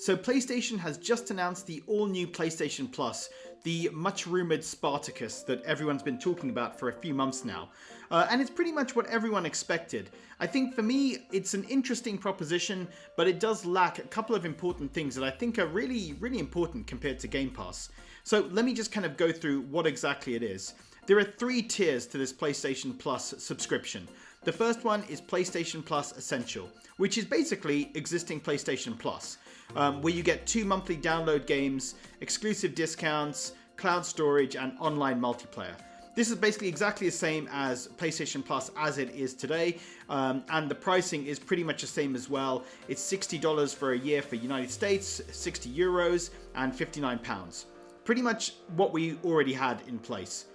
So PlayStation has just announced the all-new PlayStation Plus, the much-rumoured Spartacus that everyone's been talking about for a few months now. And it's pretty much what everyone expected. I think for me, it's an interesting proposition, but it does lack a couple of important things that I think are really, really important compared to Game Pass. So let me just kind of go through what exactly it is. There are 3 tiers to this PlayStation Plus subscription. The first one is PlayStation Plus Essential, which is basically existing PlayStation Plus, where you get 2 monthly download games, exclusive discounts, cloud storage, and online multiplayer. This is basically exactly the same as PlayStation Plus as it is today, and the pricing is pretty much the same as well. It's $60 for a year for United States, €60, and £59. Pretty much what we already had in place.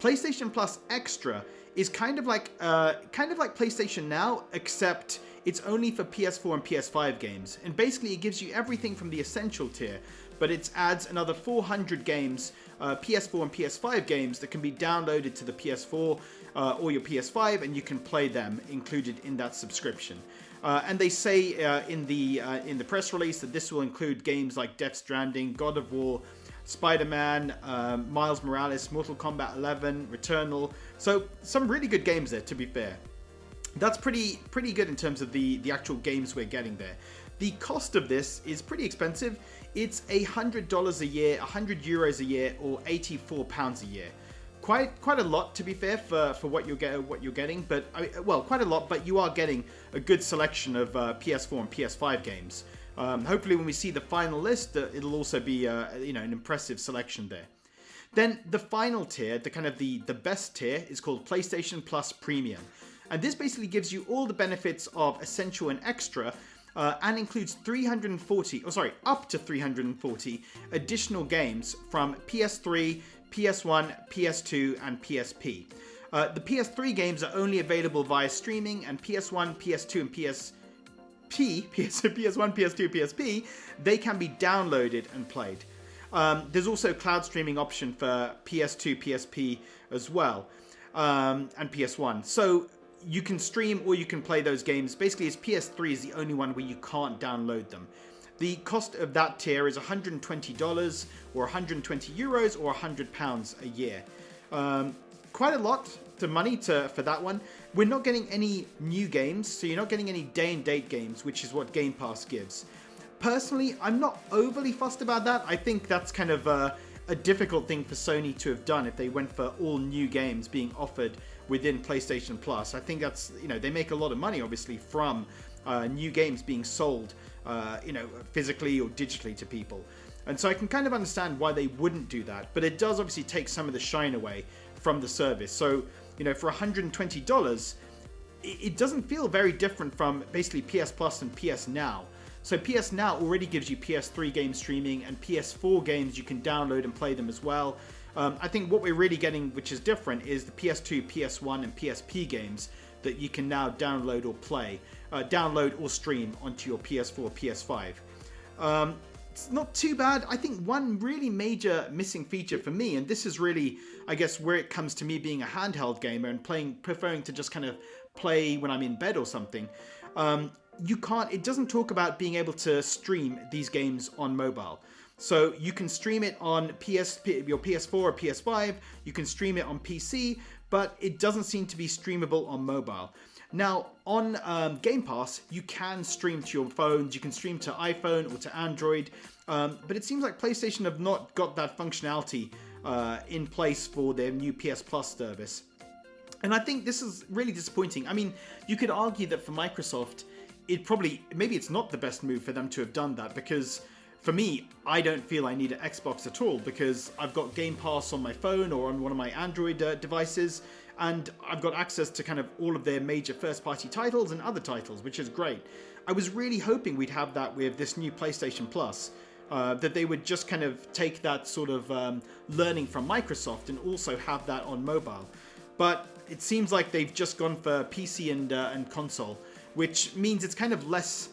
PlayStation Plus Extra is kind of like PlayStation Now, except it's only for PS4 and PS5 games. And basically it gives you everything from the Essential tier, but it adds another 400 games, PS4 and PS5 games that can be downloaded to the PS4 or your PS5, and you can play them included in that subscription. And they say in the press release that this will include games like Death Stranding, God of War, Spider-Man, Miles Morales, Mortal Kombat 11, Returnal. So some really good games there, to be fair. That's pretty good in terms of the actual games we're getting there. The cost of this is pretty expensive. It's $100 a year, €100 a year, or £84 a year. Quite a lot, to be fair, for what you're getting. But well, quite a lot. But you are getting a good selection of PS4 and PS5 games. Hopefully when we see the final list, it'll also be an impressive selection there. Then the final tier, the best tier, is called PlayStation Plus Premium. And this basically gives you all the benefits of Essential and Extra, and includes up to 340 additional games from PS3, PS1, PS2, and PSP. The PS3 games are only available via streaming, and PS1, PS2, and PS1, PS2, PSP, they can be downloaded and played. There's also a cloud streaming option for PS2, PSP as well, and PS1. So you can stream or you can play those games. Basically, PS3 is the only one where you can't download them. The cost of that tier is $120 or €120 or £100 a year. Quite a lot of money for that one. We're not getting any new games, so you're not getting any day-and-date games, which is what Game Pass gives. Personally, I'm not overly fussed about that. I think that's kind of a difficult thing for Sony to have done if they went for all new games being offered within PlayStation Plus. I think that's, they make a lot of money, obviously, from new games being sold, physically or digitally to people. And so I can kind of understand why they wouldn't do that, but it does obviously take some of the shine away from the service. So, for $120, it doesn't feel very different from basically PS Plus and PS Now. So PS Now already gives you PS3 game streaming, and PS4 games you can download and play them as well. I think what we're really getting, which is different, is the PS2, PS1, and PSP games that you can now download or play, download or stream onto your PS4, PS5. It's not too bad. I think one really major missing feature for me, and this is really, I guess, where it comes to me being a handheld gamer and preferring to just kind of play when I'm in bed or something. It doesn't talk about being able to stream these games on mobile. So you can stream it on your PS4 or PS5, you can stream it on PC, but it doesn't seem to be streamable on mobile. Now, on Game Pass, you can stream to your phones, you can stream to iPhone or to Android, but it seems like PlayStation have not got that functionality in place for their new PS Plus service. And I think this is really disappointing. I mean, you could argue that for Microsoft, maybe it's not the best move for them to have done that, because for me, I don't feel I need an Xbox at all, because I've got Game Pass on my phone or on one of my Android devices, and I've got access to kind of all of their major first-party titles and other titles, which is great. I was really hoping we'd have that with this new PlayStation Plus, that they would just kind of take that sort of learning from Microsoft and also have that on mobile. But it seems like they've just gone for PC and console, which means it's kind of less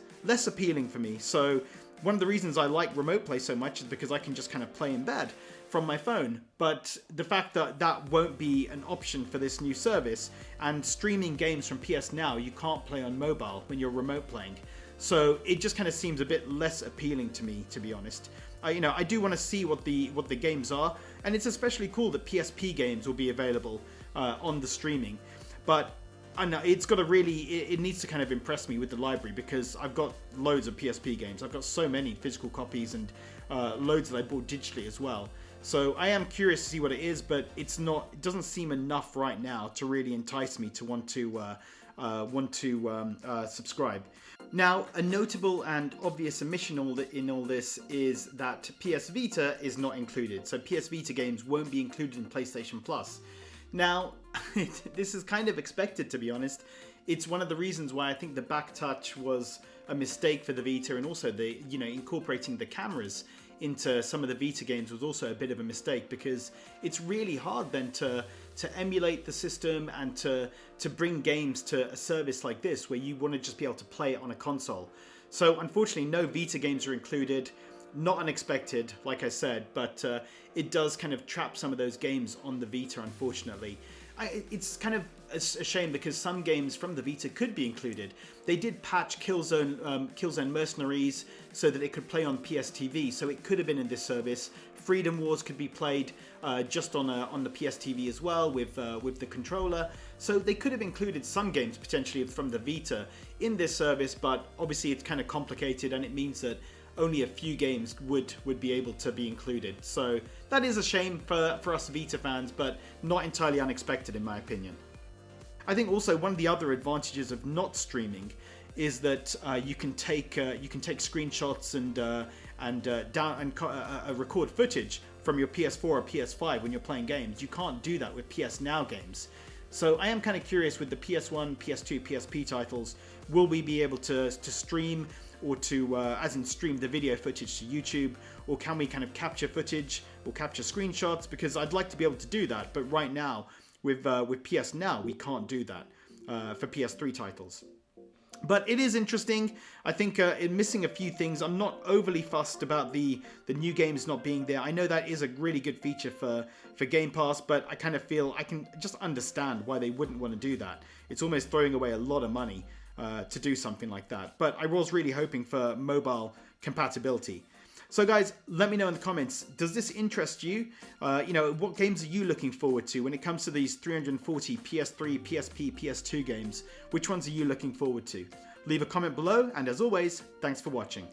appealing for me. So one of the reasons I like remote play so much is because I can just kind of play in bed from my phone. But the fact that that won't be an option for this new service, and streaming games from PS Now you can't play on mobile when you're remote playing. So it just kind of seems a bit less appealing to me, to be honest. I do want to see what the games are, and it's especially cool that PSP games will be available on the streaming. But I know it's got to really, it needs to kind of impress me with the library, because I've got loads of PSP games. I've got so many physical copies and loads that I bought digitally as well. So I am curious to see what it is, but it doesn't seem enough right now to really entice me to want to subscribe. Now, a notable and obvious omission in all this is that PS Vita is not included. So PS Vita games won't be included in PlayStation Plus. Now, this is kind of expected, to be honest. It's one of the reasons why I think the back touch was a mistake for the Vita, and also the incorporating the cameras into some of the Vita games was also a bit of a mistake, because it's really hard then to emulate the system and to bring games to a service like this where you want to just be able to play it on a console. So unfortunately, no Vita games are included. Not unexpected, like I said, but it does kind of trap some of those games on the Vita, unfortunately. It's kind of a shame, because some games from the Vita could be included. They did patch Killzone Mercenaries so that it could play on PSTV, so it could have been in this service. Freedom Wars could be played just on the PSTV as well with the controller. So they could have included some games potentially from the Vita in this service, but obviously it's kind of complicated, and it means that only a few games would be able to be included. So that is a shame for us Vita fans, but not entirely unexpected in my opinion. I think also one of the other advantages of not streaming is that you can take screenshots and record footage from your PS4 or PS5 when you're playing games. You can't do that with PS Now games. So I am kind of curious with the PS1, PS2, PSP titles, will we be able to stream, or to stream the video footage to YouTube, or can we kind of capture footage or capture screenshots? Because I'd like to be able to do that, but right now with PS Now we can't do that for PS3 titles. But it is interesting. I think in missing a few things. I'm not overly fussed about the new games not being there. I know that is a really good feature for Game Pass, but I kind of feel I can just understand why they wouldn't want to do that. It's almost throwing away a lot of money to do something like that. But I was really hoping for mobile compatibility. So guys, let me know in the comments, does this interest you? What games are you looking forward to when it comes to these 340 PS3, PSP, PS2 games? Which ones are you looking forward to? Leave a comment below, and as always, thanks for watching.